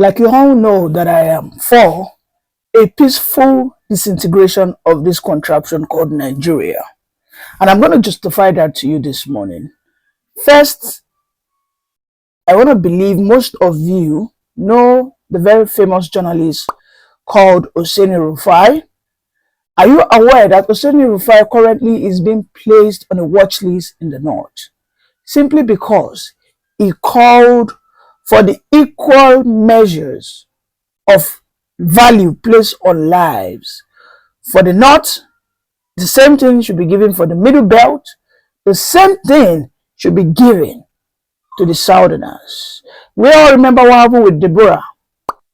Like you all know that I am for a peaceful disintegration of this contraption called Nigeria. And I'm going to justify that to you this morning. First, I want to believe most of you know the very famous journalist called Oseni Rufai. Are you aware that Oseni Rufai currently is being placed on a watch list in the north? Simply because he called for the equal measures of value placed on lives. For the north, the same thing should be given for the middle belt. The same thing should be given to the southerners. We all remember what happened with Deborah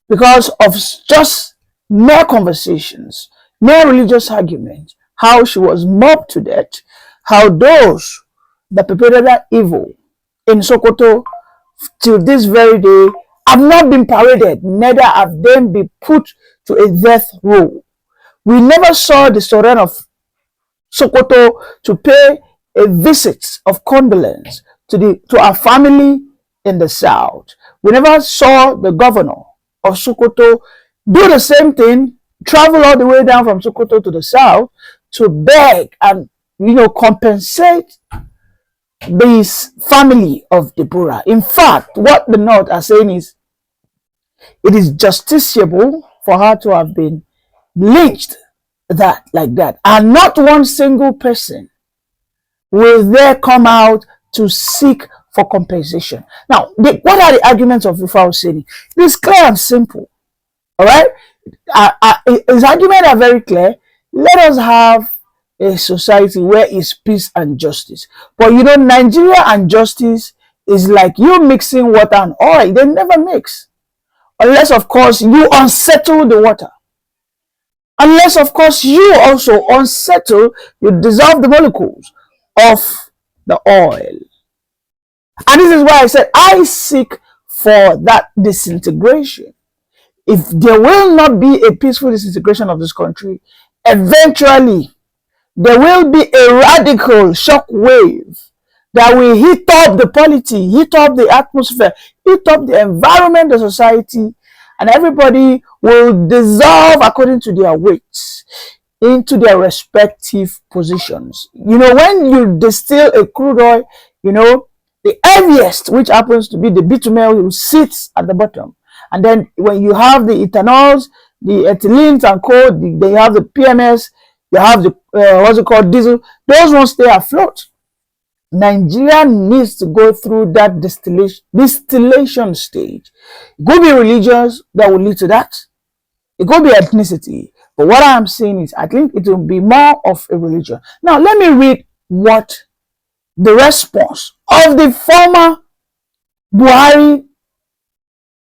because of just mere conversations, mere religious arguments, how she was mobbed to death, how those that perpetrated that evil in Sokoto till this very day have not been paraded, neither have them been put to a death row. We never saw the Sultan of Sokoto to pay a visit of condolence to our family in the south. We never saw the governor of Sokoto do the same thing, travel all the way down from Sokoto to the south to beg and compensate this family of Deborah. In fact, what the North are saying is it is justiciable for her to have been lynched like that, and not one single person will there come out to seek for compensation. Now, what are the arguments of Rufai Oseni? It is clear and simple. All right, his arguments are very clear. Let us have a society where is peace and justice. But Nigeria and justice is like you mixing water and oil. They never mix. Unless, of course, you unsettle the water. Unless, of course, you also unsettle, you dissolve the molecules of the oil. And this is why I said I seek for that disintegration. If there will not be a peaceful disintegration of this country, eventually there will be a radical shock wave that will heat up the polity, heat up the atmosphere, heat up the environment, the society, and everybody will dissolve according to their weights into their respective positions. When you distill a crude oil, the heaviest, which happens to be the bitumen, sits at the bottom. And then when you have the ethanols, the ethylenes and coal, then you have the PMS, you have the what's it called, diesel. Those won't stay afloat. Nigeria needs to go through that distillation stage. It could be religions that will lead to that. It could be ethnicity. But what I'm saying is, I think it will be more of a religion. Now, let me read what the response of the former Buhari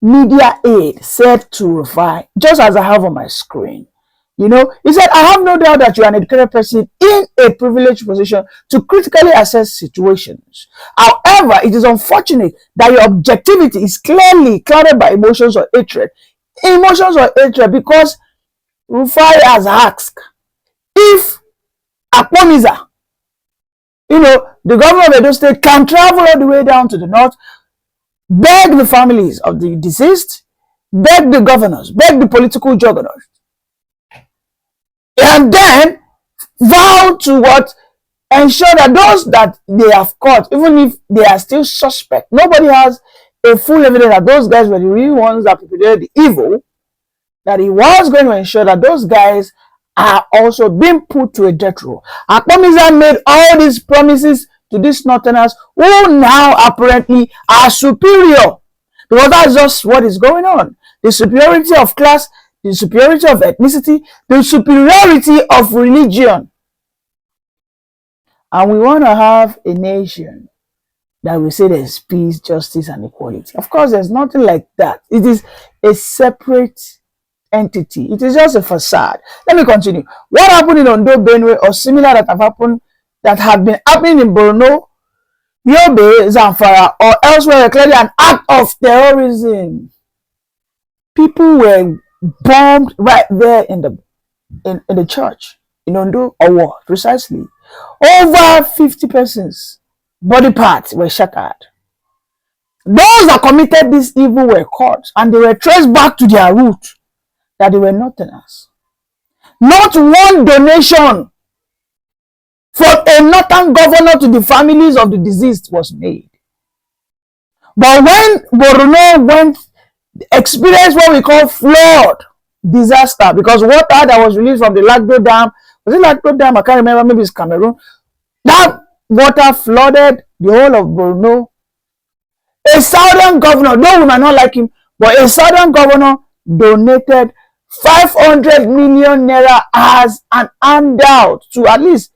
media aide said to Rufai, just as I have on my screen. He said, I have no doubt that you are an educated person in a privileged position to critically assess situations. However, it is unfortunate that your objectivity is clearly clouded by emotions or hatred. Emotions or hatred, because Rufai has asked if Akponiza, the governor of Edo State, can travel all the way down to the north, beg the families of the deceased, beg the governors, beg the political juggernaut, and then vow to ensure that those that they have caught, even if they are still suspect, nobody has a full evidence that those guys were the real ones that perpetrated the evil, that he was going to ensure that those guys are also being put to a death row. Akponiza made all these promises to these northerners who now apparently are superior, because that's just what is going on. The superiority of class, the superiority of ethnicity, the superiority of religion. And we want to have a nation that will say there's peace, justice, and equality. Of course, there's nothing like that. It is a separate entity. It is just a facade. Let me continue. What happened in Ondo, Benue, or similar that have been happening in Borno, Yobe, Zamfara, or elsewhere, clearly an act of terrorism. People were bombed right there in the church in Ondo, or what precisely. Over 50 persons, body parts were shattered. Those that committed this evil were caught and they were traced back to their root, that they were Northerners. Not one donation from a Northern governor to the families of the deceased was made. But when Borno went, experienced what we call flood disaster, because water that was released from the Lagdo Dam, was it Lagdo Dam? I can't remember, maybe it's Cameroon. That water flooded the whole of Borno. A southern governor, though we might not like him, but a southern governor donated 500 million naira as an handout to at least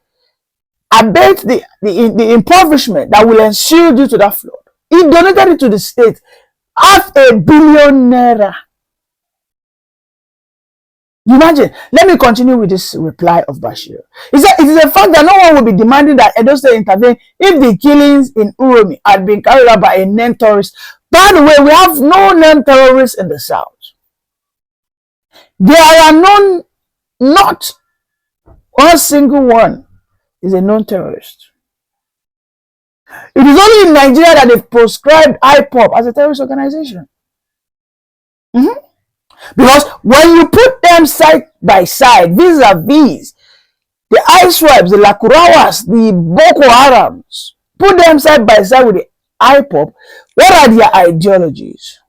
abate the impoverishment that will ensue due to that flood. He donated it to the state, $500 million naira. Imagine. Let me continue with this reply of Bashir. He said, it is a fact that no one will be demanding that Edo State intervene if the killings in Uromi had been carried out by a named terrorist. By the way, we have no named terrorists in the South. There are known, not one single one is a known terrorist. It is only in Nigeria that they've proscribed IPOB as a terrorist organization. Because when you put them side by side, vis-a-vis, the ISWAPs, the Lakurawas, the Boko Harams, put them side by side with the IPOB, what are their ideologies?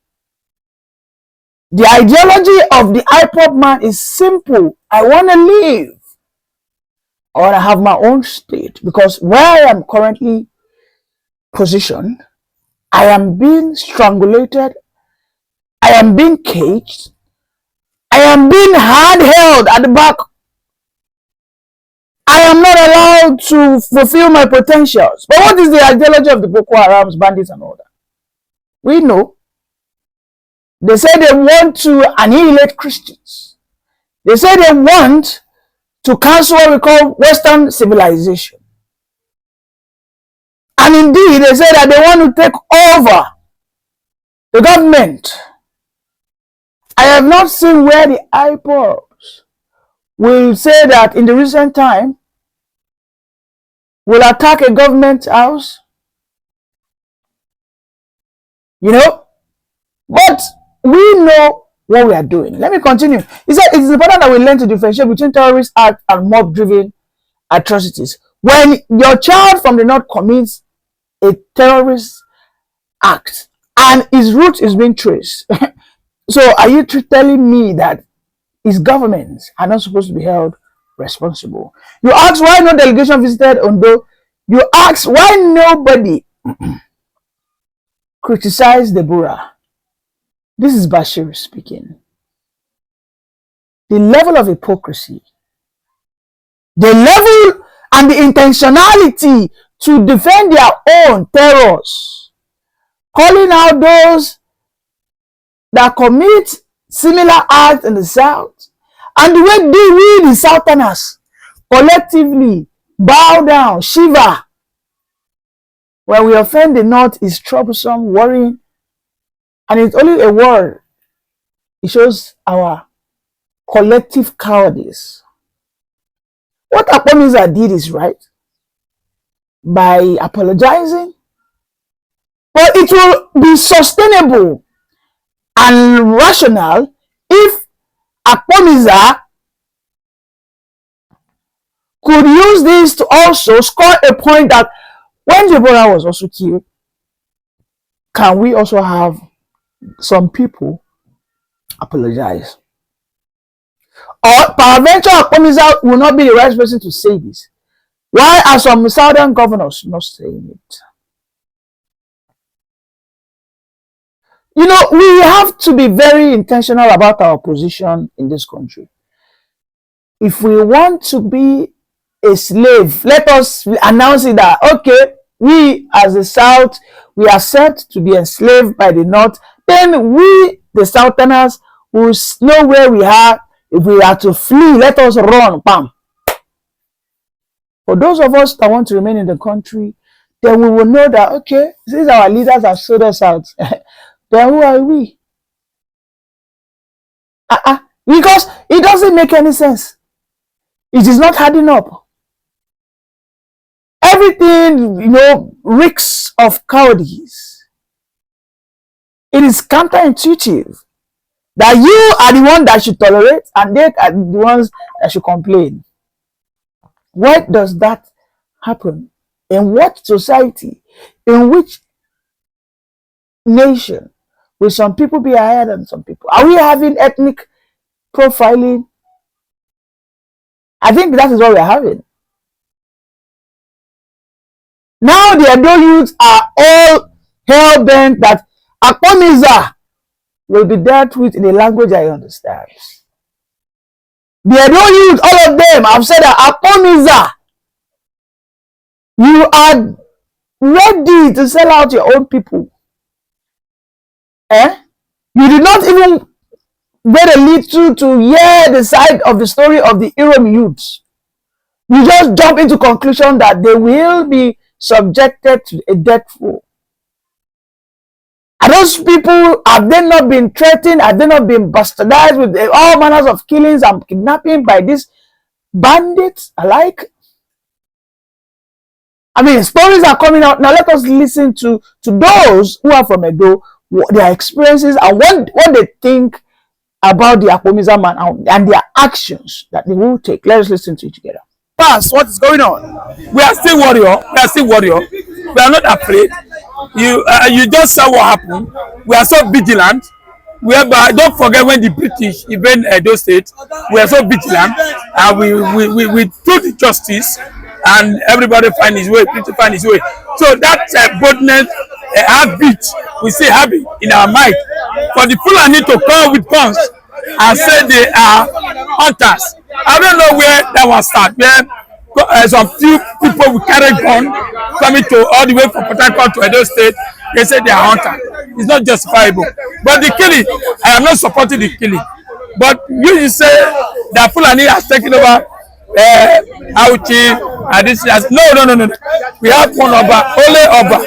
The ideology of the IPOB man is simple. I want to live. I want to have my own state. Because where I am currently positioned, I am being strangulated. I am being caged. I am being hard-held at the back. I am not allowed to fulfill my potentials. But what is the ideology of the Boko Haram, bandits and all that? We know. They say they want to annihilate Christians. They say they want to cancel what we call Western civilization. And indeed, they say that they want to take over the government. I have not seen where the IPOBs will say that in the recent time will attack a government house. You know? But we know what we are doing. Let me continue. He said it is important that we learn to differentiate between terrorist acts and mob-driven atrocities. When your child from the north commits a terrorist act and his root is being traced, so are you telling me that his governments are not supposed to be held responsible? You ask why no delegation visited Ondo. You ask why nobody criticized Deborah. This is Bashir speaking. The level of hypocrisy, the level and the intentionality to defend their own terrors, calling out those that commit similar acts in the South, and the way we, the Southerners, collectively bow down, shiver. When we offend the North, is troublesome, worrying, and it's only a word. It shows our collective cowardice. What Akpomisa did is right by apologizing, but it will be sustainable and rational if Akpomisa could use this to also score a point that when Deborah was also killed, can we also have some people apologize? Or peradventure Akpomisa will not be the right person to say this. Why are some southern governors not saying it? You know, we have to be very intentional about our position in this country. If we want to be a slave, let us announce it that, okay, we as the South, we accept to be enslaved by the North. Then we, the Southerners, will know where we are. If we are to flee, let us run. Bam. For those of us that want to remain in the country, then we will know that, okay, since our leaders have sold us out, then who are we? Because it doesn't make any sense. It is not adding up. Everything, you know, reeks of cowardice. It is counterintuitive that you are the one that should tolerate and they are the ones that should complain. Why does that happen? In what society, in which nation will some people be higher than some people? Are we having ethnic profiling? I think that is what we're having. Now the Edo youths are all hell bent that Akponiza will be dealt with in a language I understand. The Edo youth, all of them have said that Akponiza, you are ready to sell out your own people. You did not even get a little to hear the side of the story of the Irom youths. You just jump into conclusion that they will be subjected to a death row. Are those people, have they not been threatened? Have they not been bastardized with all manners of killings and kidnapping by these bandits alike? I mean, stories are coming out. Now let us listen to those who are from Edo, their experiences and what they think about the Akponiza man and their actions that they will take. Let us listen to it together. Pass, what is going on? We are still warrior. We are still warrior. We are not afraid. You just saw what happened. We are so vigilant. Don't forget when the British invaded Edo State, we are so vigilant and we do the justice and everybody find his way, people find his way. So that boldness, habit, we still have it in our mind. For the Fulani to come with guns and say they are hunters, I don't know where that was started. Where some few people will carry gun coming to all the way from Port Harcourt to Edo State, they say they are hunters. It's not justifiable. But the killing, I am not supporting the killing. But you say that Fulani has taken over Auchi and this. No. We have one Oba, only Oba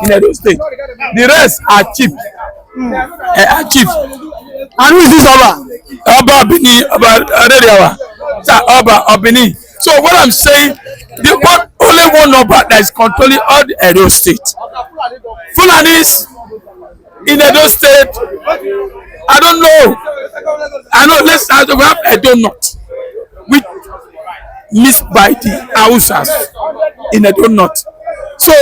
in Edo State. The rest are chief. Are chief. And who is this Oba? Oba Bini, Oba Adedewa. Oba Obini. So what I'm saying, only one Oba that is controlling all the Edo State. Fulani's in Edo State, I don't know. I know let's have Edo North, which missed by the Hausas in Edo North. So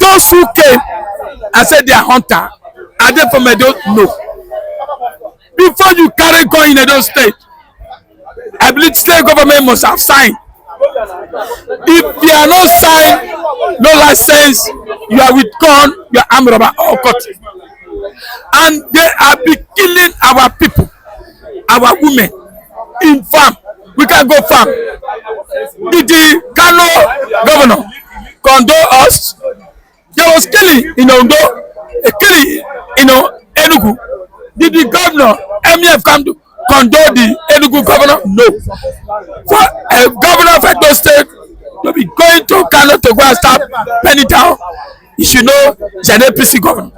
those who came and said they are hunter, are they from Edo? No. Before you carry gun in Edo State, I believe state government must have signed. If they are not signed, no license, you are with gun, you are armed robber or cut. And they are be killing our people, our women in farm. We can go farm. Did the Kano governor condone us? There was killing in Ondo, a killing in Enugu. Did the governor, MEF, come to condone the Enugu governor? No. For a governor of Edo State to be going to Kano to go and start penny down, you should know it's an APC governor.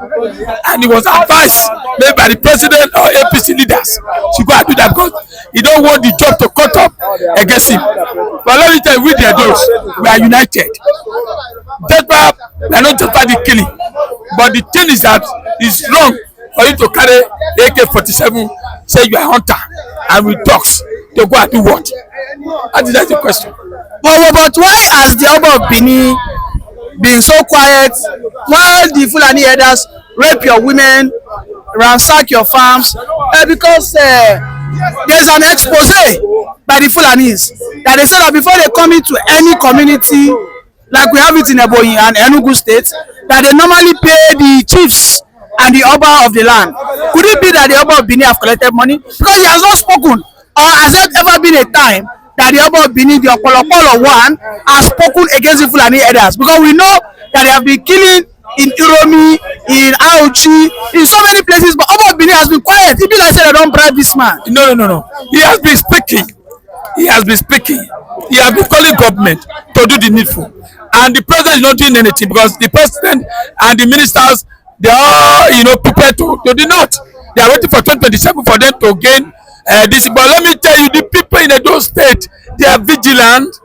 And it was advised made by the president or APC leaders to go and do that because he don't want the job to cut up against him. But let me tell you, with the Edos, we are united. Deborah, we are not just about the killing, but the thing is that it's wrong for you to carry AK-47, say you are a hunter, and with dogs to go and do what? That's the question. But why has the Oba of Benin been so quiet while the Fulani herders rape your women, ransack your farms? Because there's an expose by the Fulani's that they say that before they come into any community, like we have it in Ebonyi and Enugu State, that they normally pay the chiefs and the Oba of the land. Could it be that the Oba of Benin have collected money? Because he has not spoken. Or has there ever been a time that the Oba of Benin, the Opolopolo one, has spoken against the Fulani herders? Because we know that they have been killing in Iromi, in Auchi, in so many places, but Oba of Benin has been quiet. It be like say they don't bribe this man. No. He has been speaking. He has been calling government to do the needful. And the president is not doing anything because the president and the ministers, they are prepared to do not. They are waiting for 2027 for them to gain this. But let me tell you, the people in those states, they are vigilant.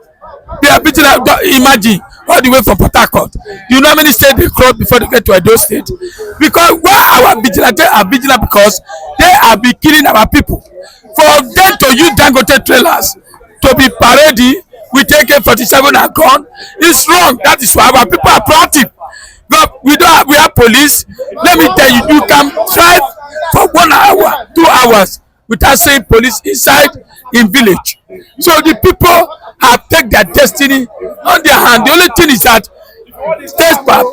They are vigilant. Imagine all the way from Port Harcourt. You know how many states they cross before they get to Edo State? Because why our vigilantes are vigilant? Because they have been killing our people. For them to use Dangote trailers to be parading with AK-47 and gun, it's wrong. That is why our people are proactive. But we have police. Let me tell you, you can drive for 1 hour, 2 hours without seeing police inside in village. So the people have taken their destiny on their hand. The only thing is that step back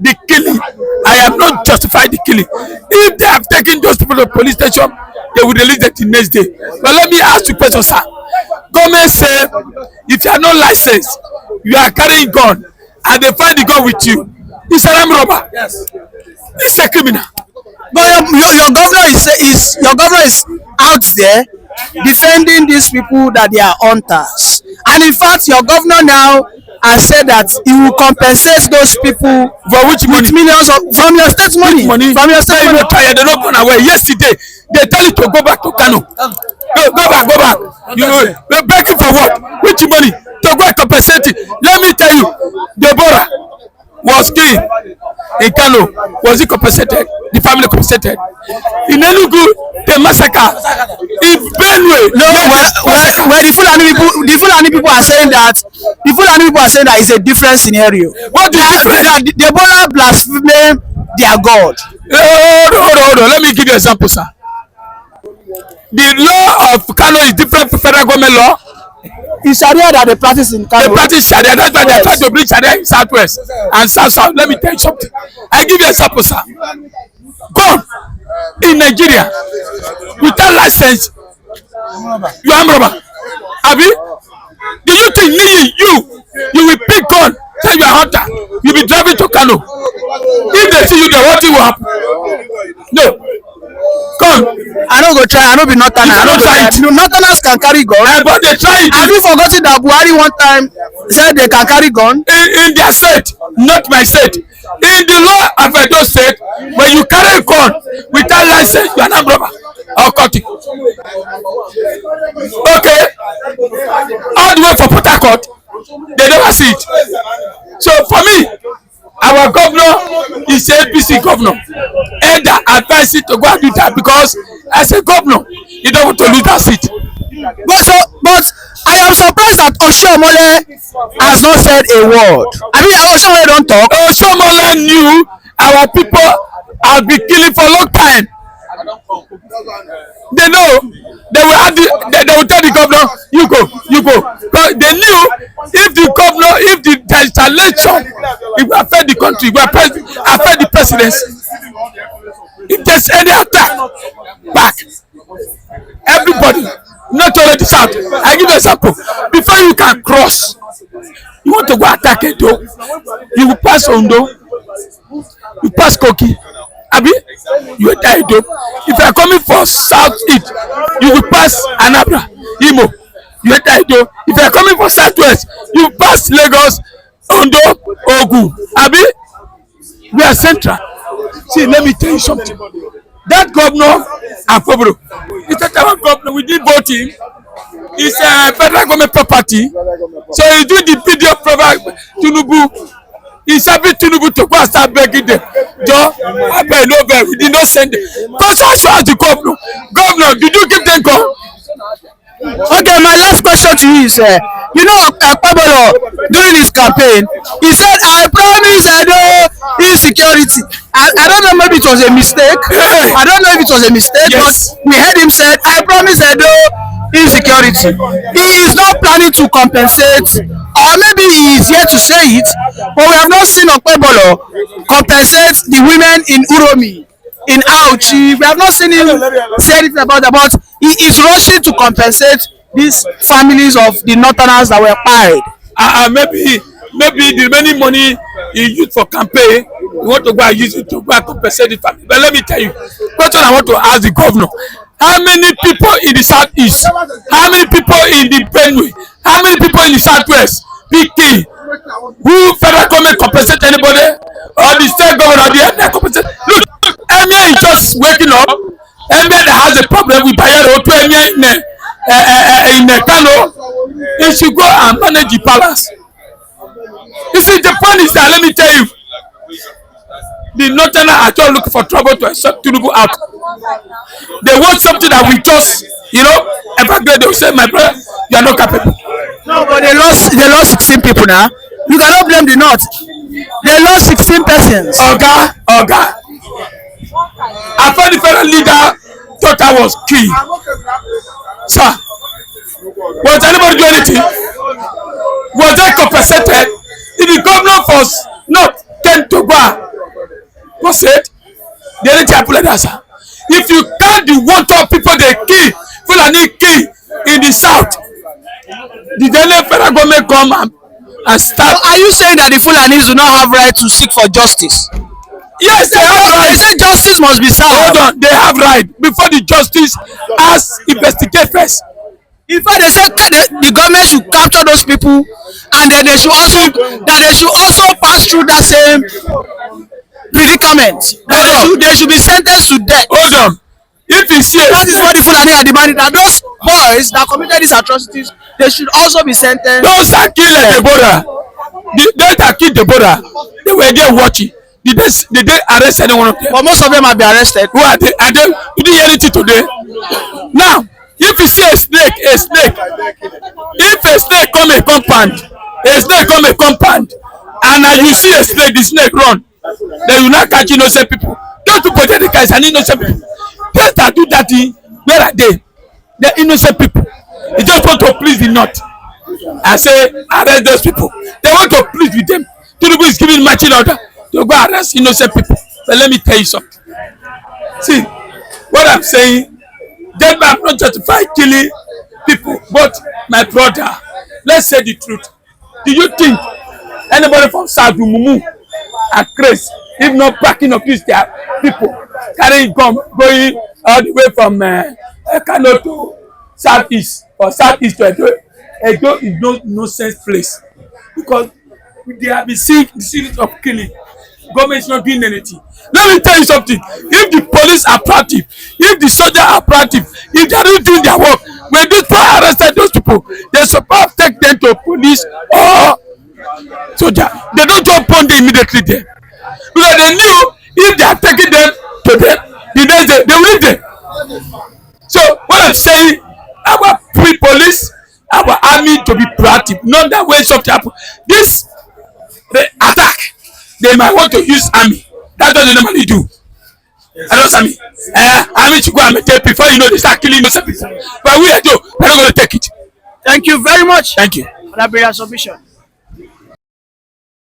the killing. I am not justifying the killing. If they have taken those people to the police station, they will release them the next day. But let me ask you a question, sir. Government say if you are not licensed, you are carrying gun, and they find the gun with you, it's an armed robber. Yes. It's a criminal. But your governor is out there defending these people that they are hunters, and in fact your governor now has said that he will compensate those people for which money? Millions from your state money. From your state money. They don't run away. Yesterday they tell you to go back to Kano. Go back. You're begging for what? Which money? To go and compensate it. Let me tell you, Deborah was killed in Kano. Was he compensated? The family compensated. In Enugu, the massacre. In Benue, where the Fulani people are saying that it's a different scenario. What is different? Deborah blasphemed their God. Hold on. Let me give you an example, sir. The law of Kano is different from federal government law. It's Sharia that they practice in Kano. They practice Sharia. That's why they are trying to bring Sharia in Southwest and South. Let me tell you something. I give you an example, sir. Gun in Nigeria without license, you are robber. Abi, do you think you will pick gun? Say you are hunter. You be driving to Kano. If they see you there, what will happen? No. Gun. I don't go try. I don't be northerner. I don't try it. Northerners can carry gun. But they try it. Have you forgotten that Buhari one time said they can carry gun? In their state, not my state. In the law of Edo State, when you carry a gun without license, you are not robber or cut it. Okay. All the way from Port Harcourt, they never see it. So for me, our governor is a APC governor. Elder advised it to go and do that because as a governor, you don't want to lose that seat. But I am surprised that Oshiomhole has not said a word. I mean, Oshiomhole don't talk. Oshiomhole knew our people have been killing for a long time. They know they will tell the governor, you go. But they knew if there is a election, it will affect the country, it will affect the presidency. If there's any attack back, everybody, not only the South. I give you an example. Before you can cross, you want to go attack Edo, you will pass Ondo, you pass Kogi, Abi, you enter Edo. If you are coming for South-East, you will pass Anambra, Imo, you enter Edo. If you are coming for South-West, you will pass Lagos, Ondo, Ogun, Abi. We are central. See, let me tell you something. That governor, Akobro, it's not our governor. We did vote him. It's a federal government property. So he's doing the video program. Tinubu. He's having Tinubu to go and start begging them. Joe, we did not send them. First one, show us the governor. Governor, did you give them gun? Okay, my last question to you is, you know, Okpebolo during his campaign, he said, "I promise Edo insecurity." I don't know, maybe it was a mistake. I don't know if it was a mistake, yes. But we heard him say, "I promise Edo insecurity." He is not planning to compensate, or maybe he is here to say it, but we have not seen Okpebolo compensate the women in Uromi, in Auchi. We have not seen him say anything about that, but he is rushing to compensate these families of the northerners that were fired. Maybe the remaining money he used for campaign, you want to go and use it to go and compensate the family. But let me tell you, question I want to ask the governor: how many people in the Southeast? How many people in the Benue? How many people in the Southwest? PK, who federal government compensate anybody? Or the state government or the ethnic compensate? Look, Emir is just waking up. Emir has a problem with Bayero to Emir in Kano. He should go and manage the palace. You see, the point is that, let me tell you, the northerners are just looking for trouble to accept Tinubu out. They want something that we just, if I get, they will say, my brother, you are not capable. No, but they lost 16 people now. You cannot blame the North. They lost 16 persons. Oga. I thought the federal leader thought I was killed. Sir, was anybody do anything? Was they compensated? If the governor was not came to go, what's it? The only thing I that, sir. If you count the water people they kill, Fulani kill in the south, the federal government come and start. So are you saying that the Fulani's do not have right to seek for justice? Yes, they have right. They say justice must be served. Hold on, they have right before the justice has investigate first. In fact, they say the government should capture those people, and then they should also pass through that same predicament. They should be sentenced to death. Hold on. If you see that is what the Fulani are demanding, that those boys that committed these atrocities, they should also be sentenced. Those that killed Deborah, those that killed Deborah, they were there watching. Did they arrest any one of them? But most of them have been arrested. Who are they? You didn't hear anything today. Now, if you see a snake, if a snake come a compound, and you see a snake, the snake run, then you not catch innocent people. Those people that the guys are innocent people. Those that do that thing, where are they? They're innocent people. They just want to please the North. I say arrest those people. They want to please with them. Tinubu is giving marching order to go arrest innocent people. But let me tell you something. See, what I'm saying, Deborah, I'm not justifying killing people, but my brother, let's say the truth. Do you think anybody from South Mumu are crazy, if not backing up these their people, carrying gun, going all the way from Kano to Southeast or Southeast to Edo? Edo is no nonsense place because they have been seeing the series of killing. Government is not doing anything. Let me tell you something. If the police are proactive, if the soldiers are proactive, if they are not doing their work, when these people arrested those people, they supposed to take them to police or soldier. They don't just burn them immediately there because they knew if they are taking them to them, the next day they will leave them. So what I'm saying, our police, our army to be proactive, not that way something happen. This the attack, they might want to use army. That's what they normally do. I know Sammy. Army to go and take before they start killing innocent people. But we're not going to take it. Thank you very much. Thank you. For that brilliant submission.